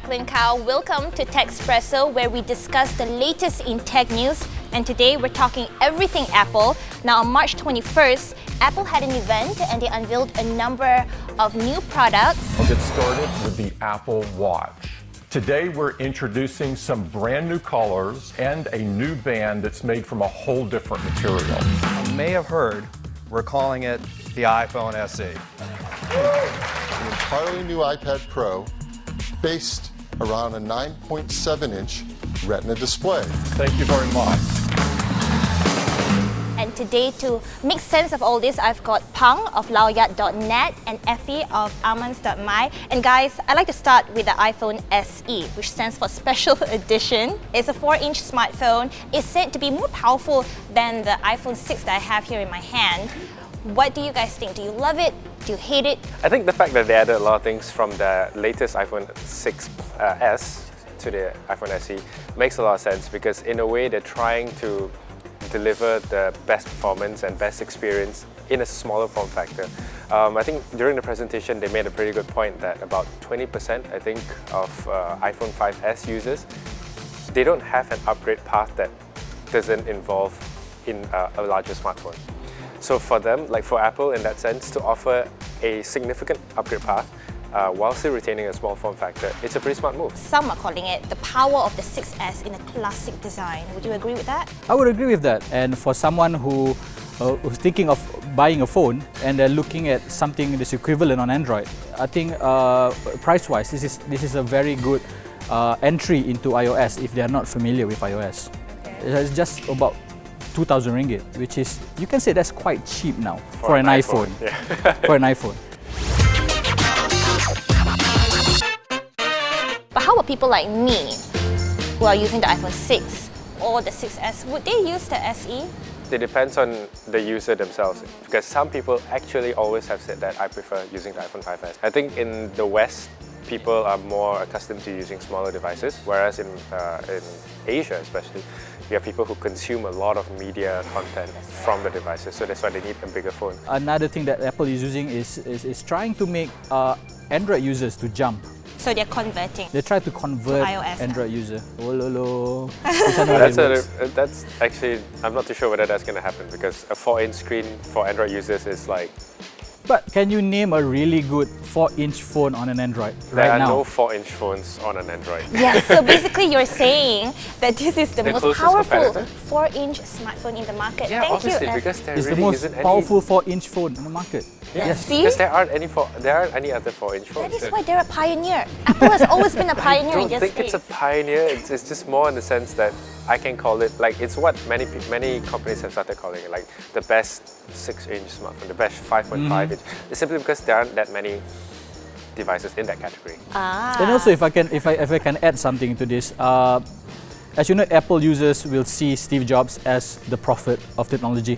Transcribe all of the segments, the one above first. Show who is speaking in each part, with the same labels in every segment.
Speaker 1: Jacalyn Kow. Welcome to Techspresso, where we discuss the latest in tech news. And today we're talking everything Apple. Now on March 21st, Apple had an event and they unveiled a number of new products.
Speaker 2: I'll get started with the Apple Watch. Today we're introducing some brand new colors and a new band that's made from a whole different material.
Speaker 3: You may have heard we're calling it the iPhone SE.
Speaker 4: An entirely new iPad Pro based around a 9.7-inch Retina display.
Speaker 2: Thank you very much.
Speaker 1: And today, to make sense of all this, I've got Pang of Laoyat.net and Effi of Amanz.my. And guys, I'd like to start with the iPhone SE, which stands for Special Edition. It's a 4-inch smartphone. It's said to be more powerful than the iPhone 6 that I have here in my hand. What do you guys think? Do you love it? Do you hate it?
Speaker 5: I think the fact that they added a lot of things from the latest iPhone 6s to the iPhone SE makes a lot of sense, because in a way they're trying to deliver the best performance and best experience in a smaller form factor. I think during the presentation they made a pretty good point that about 20% I think of iPhone 5s users, they don't have an upgrade path that doesn't involve in a larger smartphone. So for them, like for Apple in that sense, to offer a significant upgrade path while still retaining a small form factor, it's a pretty smart move.
Speaker 1: Some are calling it the power of the 6S in a classic design. Would you agree with that?
Speaker 6: I would agree with that. And for someone who's thinking of buying a phone and they're looking at something that's equivalent on Android, I think price-wise, this is a very good entry into iOS if they are not familiar with iOS. Okay. It's just about 2,000 ringgit, which is, you can say that's quite cheap now for an iPhone.
Speaker 5: Yeah.
Speaker 6: For an iPhone.
Speaker 1: But how about people like me who are using the iPhone 6 or the 6S? Would they use the SE?
Speaker 5: It depends on the user themselves, because some people actually always have said that I prefer using the iPhone 5s. I think in the West, people are more accustomed to using smaller devices, whereas in Asia especially, you have people who consume a lot of media content from the devices, so that's why they need a bigger phone.
Speaker 6: Another thing that Apple is using is trying to make Android users to jump.
Speaker 1: So they're converting.
Speaker 6: They try to convert
Speaker 1: to iOS
Speaker 6: Android user. Oh, lolo.
Speaker 5: That's actually, I'm not too sure whether that's going to happen, because a 4-inch screen for Android users is like...
Speaker 6: But can you name a really good 4-inch phone on an Android right now?
Speaker 5: There are no 4-inch phones on an Android.
Speaker 1: Yes, so basically you're saying that this is the most powerful
Speaker 5: competitor?
Speaker 1: 4-inch smartphone in the market.
Speaker 5: Yeah,
Speaker 1: Thank
Speaker 5: obviously,
Speaker 1: you,
Speaker 5: because there
Speaker 6: It's
Speaker 5: really
Speaker 6: the most
Speaker 5: isn't
Speaker 6: powerful 4-inch phone in the market.
Speaker 5: Yes,
Speaker 1: See?
Speaker 5: because there aren't any other 4-inch phones.
Speaker 1: That is why they're a pioneer. Apple has always been a pioneer
Speaker 5: I
Speaker 1: in
Speaker 5: don't
Speaker 1: this
Speaker 5: think
Speaker 1: space.
Speaker 5: it's a pioneer, it's just more in the sense that I can call it, like, it's what many companies have started calling it, like the best 6-inch smartphone, the best 5.5-inch. It's simply because there aren't that many devices in that category.
Speaker 6: And also, if I can add something to this, as you know, Apple users will see Steve Jobs as the prophet of technology,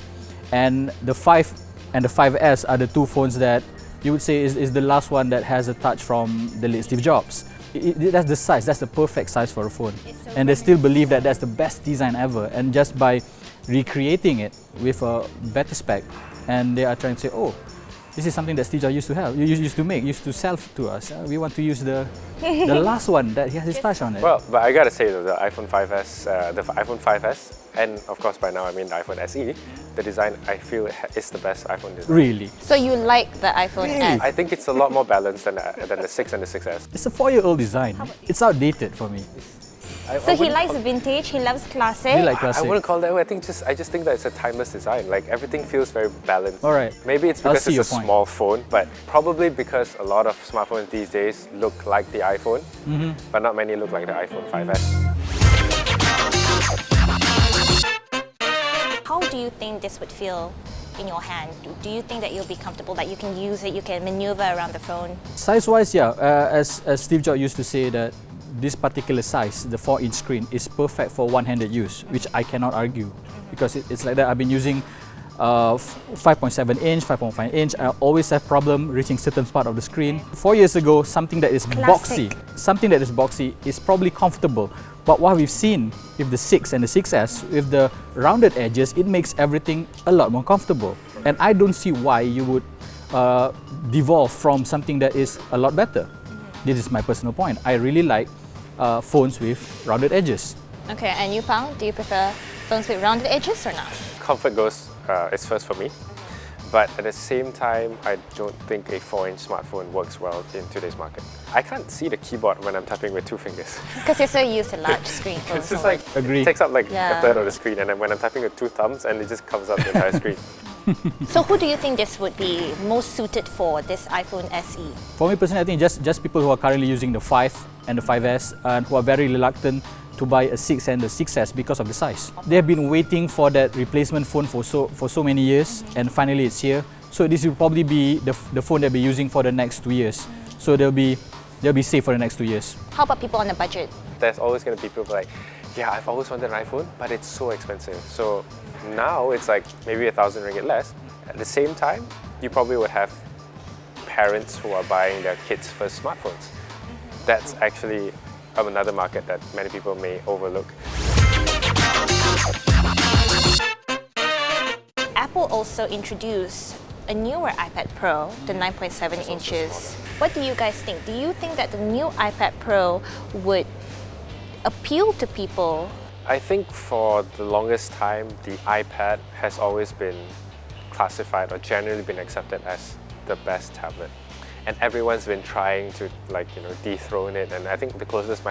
Speaker 6: and the 5 and the 5S are the two phones that you would say is the last one that has a touch from the late Steve Jobs. That's the size, that's the perfect size for a phone. And they still believe that that's the best design ever, and just by recreating it with a better spec, and they are trying to say, oh, this is something that Steve Jobs used to sell to us. We want to use the last one that he has his touch on it.
Speaker 5: Well, but I gotta say though, the iPhone 5S, and of course by now I mean the iPhone SE, the design I feel is the best iPhone design.
Speaker 6: Really?
Speaker 1: So you like the iPhone S?
Speaker 5: I think it's a lot more balanced than the 6 and the 6S.
Speaker 6: It's a 4-year-old design. It's outdated for me.
Speaker 1: So he likes vintage, he loves classic.
Speaker 6: You like classic?
Speaker 5: I wouldn't call it that way. I just think that it's a timeless design. Like, everything feels very balanced.
Speaker 6: All right.
Speaker 5: Maybe it's because it's a
Speaker 6: point.
Speaker 5: small phone, but probably because a lot of smartphones these days look like the iPhone, but not many look like the iPhone 5S.
Speaker 1: How do you think this would feel in your hand? Do you think that you'll be comfortable, that you can use it, you can maneuver around the phone?
Speaker 6: Size-wise, yeah. As Steve Jobs used to say that this particular size, the 4-inch screen, is perfect for one-handed use, which I cannot argue, because it's like that. I've been using 5.7-inch, 5.5-inch. I always have problem reaching certain part of the screen. 4 years ago, something that is boxy is probably comfortable. But what we've seen with the 6 and the 6S, with the rounded edges, it makes everything a lot more comfortable. And I don't see why you would devolve from something that is a lot better. This is my personal point. I really like phones with rounded edges.
Speaker 1: Okay, and you, Pang, do you prefer phones with rounded edges or not?
Speaker 5: Comfort is first for me. But at the same time, I don't think a 4-inch smartphone works well in today's market. I can't see the keyboard when I'm tapping with 2 fingers.
Speaker 1: Because you're so used to large screen phones.
Speaker 5: It's just
Speaker 1: or
Speaker 5: like,
Speaker 6: Agree.
Speaker 5: it takes up like
Speaker 1: Yeah.
Speaker 5: a third of the screen, and then when I'm tapping with 2 thumbs, and it just covers up the entire screen.
Speaker 1: So who do you think this would be most suited for, this iPhone SE?
Speaker 6: For me personally, I think just people who are currently using the 5 and the 5S and who are very reluctant to buy a 6 and the 6S because of the size. They have been waiting for that replacement phone for so many years, and finally it's here. So this will probably be the phone they'll be using for the next 2 years. So they'll be safe for the next 2 years.
Speaker 1: How about people on a budget?
Speaker 5: There's always going to be people like, yeah, I've always wanted an iPhone, but it's so expensive. So now it's like maybe 1,000 ringgit less. At the same time, you probably would have parents who are buying their kids' first smartphones. That's actually another market that many people may overlook.
Speaker 1: Apple also introduced a newer iPad Pro, the 9.7 inches. What do you guys think? Do you think that the new iPad Pro would appeal to people?
Speaker 5: I think for the longest time, the iPad has always been classified or generally been accepted as the best tablet. And everyone's been trying to dethrone it. And I think the closest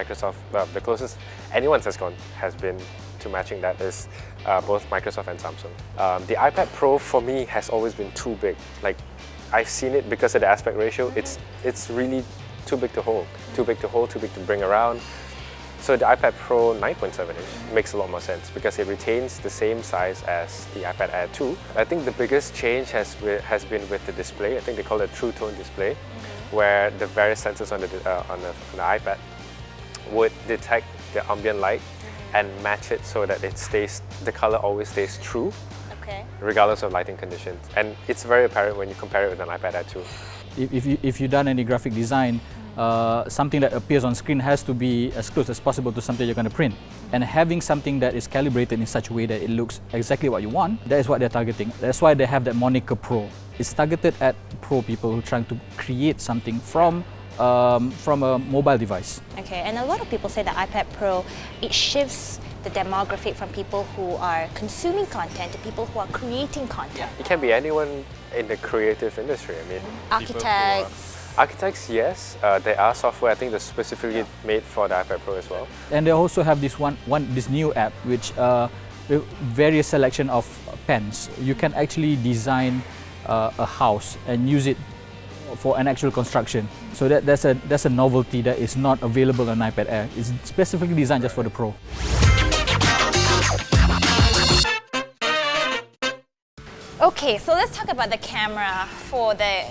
Speaker 5: anyone has been to matching that is both Microsoft and Samsung. The iPad Pro for me has always been too big. Like, I've seen it because of the aspect ratio. It's really too big to hold, too big to bring around. So the iPad Pro 9.7 inch makes a lot more sense because it retains the same size as the iPad Air 2. I think the biggest change has been with the display. I think they call it True Tone display, where the various sensors on the iPad would detect the ambient light and match it so that the color always stays true,
Speaker 1: Okay.
Speaker 5: regardless of lighting conditions. And it's very apparent when you compare it with an iPad Air 2.
Speaker 6: If you've done any graphic design, something that appears on screen has to be as close as possible to something you're going to print. And having something that is calibrated in such a way that it looks exactly what you want, that is what they're targeting. That's why they have that moniker Pro. It's targeted at pro people who are trying to create something from a mobile device.
Speaker 1: Okay, and a lot of people say the iPad Pro, it shifts the demographic from people who are consuming content to people who are creating content.
Speaker 5: It can be anyone in the creative industry. I mean, Architects, yes. There are software I think that's specifically made for the iPad Pro as well.
Speaker 6: And they also have this new app which with various selection of pens. You can actually design a house and use it for an actual construction. So that's a novelty that is not available on iPad Air. It's specifically designed just for the Pro.
Speaker 1: Okay, so let's talk about the camera for the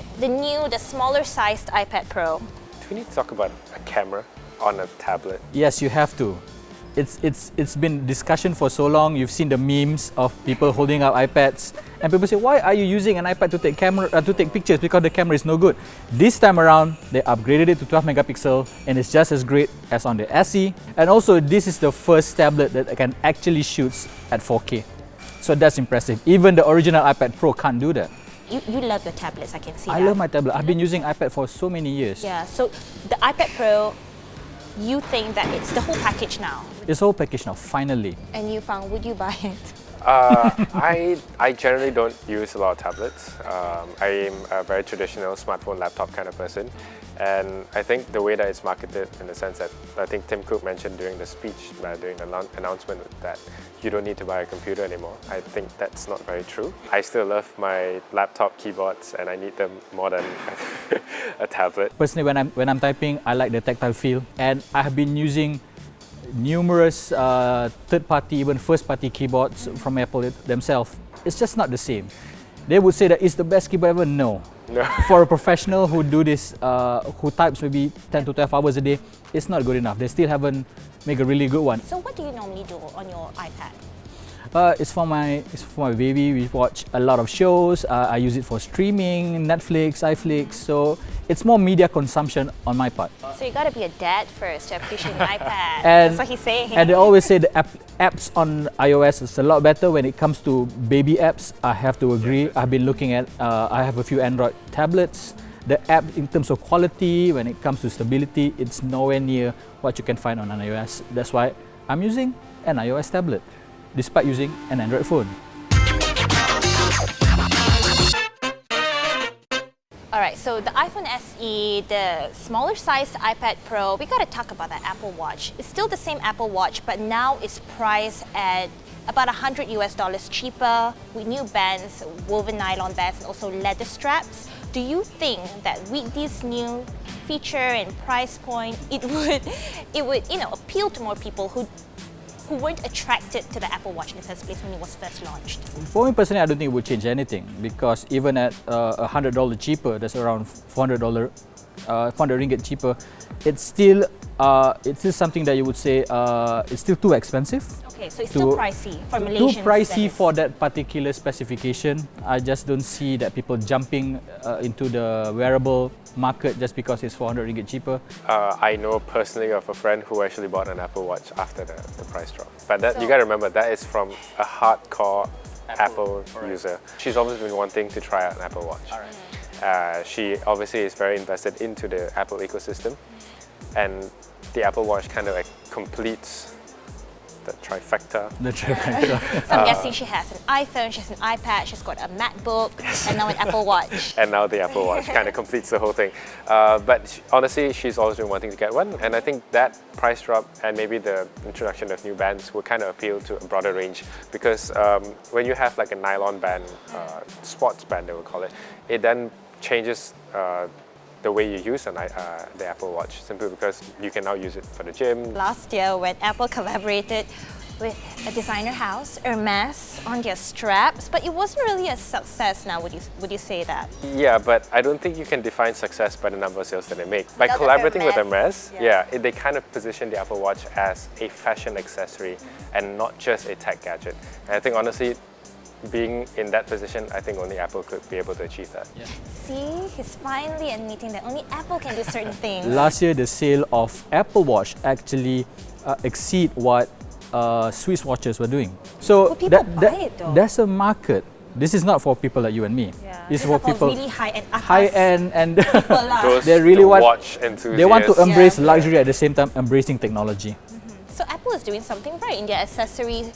Speaker 1: smaller sized iPad Pro.
Speaker 5: Do we need to talk about a camera on a tablet?
Speaker 6: Yes, you have to. It's been discussion for so long. You've seen the memes of people holding up iPads, and people say, "Why are you using an iPad to take pictures? Because the camera is no good." This time around, they upgraded it to 12 megapixel, and it's just as great as on the SE. And also, this is the first tablet that can actually shoot at 4K. So that's impressive. Even the original iPad Pro can't do that.
Speaker 1: You love your tablets, I can see
Speaker 6: I
Speaker 1: that.
Speaker 6: love my tablet. I've been using iPad for so many years.
Speaker 1: Yeah, so the iPad Pro, you think that it's the whole package now?
Speaker 6: It's a whole package now, finally.
Speaker 1: And you, Pang, would you buy it?
Speaker 5: I generally don't use a lot of tablets. I'm a very traditional smartphone, laptop kind of person. And I think the way that it's marketed, in the sense that I think Tim Cook mentioned during the speech, during the announcement, that you don't need to buy a computer anymore. I think that's not very true. I still love my laptop keyboards and I need them more than a tablet.
Speaker 6: Personally, when I'm typing, I like the tactile feel, and I have been using numerous third-party, even first-party keyboards from Apple themselves. It's just not the same. They would say that it's the best keyboard ever. No. For a professional who do this, who types maybe 10 to 12 hours a day, it's not good enough. They still haven't made a really good one.
Speaker 1: So what do you normally do on your iPad?
Speaker 6: It's for my baby. We watch a lot of shows. I use it for streaming, Netflix, iFlix. So it's more media consumption on my part.
Speaker 1: So you gotta be a dad first to appreciate an iPad.
Speaker 6: And,
Speaker 1: that's what he's saying.
Speaker 6: And they always say the apps on iOS is a lot better when it comes to baby apps. I have to agree. I've been looking at, I have a few Android tablets the app in terms of quality, when it comes to stability, it's nowhere near what you can find on an iOS. That's why I'm using an iOS tablet, despite using an Android phone.
Speaker 1: Alright, so the iPhone SE, the smaller sized iPad Pro, we gotta talk about that Apple Watch. It's still the same Apple Watch, but now it's priced at about $100 cheaper with new bands, woven nylon bands, and also leather straps. Do you think that with this new feature and price point, it would appeal to more people who weren't attracted to the Apple Watch in the first place when it was first launched?
Speaker 6: For me personally, I don't think it would change anything, because even at $100 cheaper, that's around $400 ringgit cheaper, it's still something that you would say it's still too expensive.
Speaker 1: Okay, so it's still pricey for Malaysians.
Speaker 6: Too pricey for that particular specification. I just don't see that people jumping into the wearable market just because it's 400 ringgit cheaper.
Speaker 5: I know personally of a friend who actually bought an Apple Watch after the price drop. But that, you gotta remember, that is from a hardcore Apple user. She's always been wanting to try out an Apple Watch. She obviously is very invested into the Apple ecosystem, and the Apple Watch kind of like completes the trifecta.
Speaker 6: The trifecta.
Speaker 1: So I'm guessing she has an iPhone, she has an iPad, she's got a MacBook, and now an Apple Watch.
Speaker 5: And now the Apple Watch kind of completes the whole thing. But honestly, she's always been wanting to get one, and I think that price drop and maybe the introduction of new bands will kind of appeal to a broader range, because when you have like a nylon band, sports band they will call it, it then changes the way you use the Apple Watch, simply because you can now use it for the gym.
Speaker 1: Last year, when Apple collaborated with a designer house, Hermes, on their straps, but it wasn't really a success now, would you say that?
Speaker 5: Yeah, but I don't think you can define success by the number of sales that they make. By
Speaker 1: Not
Speaker 5: collaborating with
Speaker 1: Hermes,
Speaker 5: Hermes, they kind of position the Apple Watch as a fashion accessory and not just a tech gadget. And I think honestly, being in that position, I think only Apple could be able to achieve that.
Speaker 6: Yeah.
Speaker 1: See, he's finally admitting that only Apple can do certain things.
Speaker 6: Last year, the sale of Apple Watch actually exceed what Swiss watches were doing. So
Speaker 1: Would people buy it though?
Speaker 6: That's a market. This is not for people like you and me.
Speaker 1: Yeah.
Speaker 6: It's
Speaker 1: These
Speaker 6: for
Speaker 1: are
Speaker 6: people
Speaker 1: really high-end,
Speaker 6: high-end and
Speaker 5: Those
Speaker 6: they really want
Speaker 5: watch enthusiasts.
Speaker 6: they want to embrace
Speaker 1: Yeah.
Speaker 6: luxury at the same time embracing technology.
Speaker 1: So Apple is doing something right in their accessory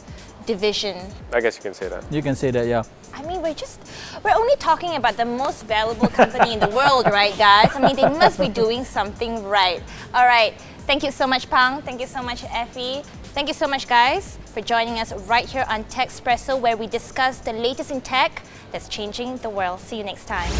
Speaker 1: division.
Speaker 5: I guess you can say that.
Speaker 6: You can say that, yeah.
Speaker 1: I mean, we're only talking about the most valuable company in the world, right, guys? I mean, they must be doing something right. All right, thank you so much, Pang. Thank you so much, Effi. Thank you so much, guys, for joining us right here on Techspresso, where we discuss the latest in tech that's changing the world. See you next time.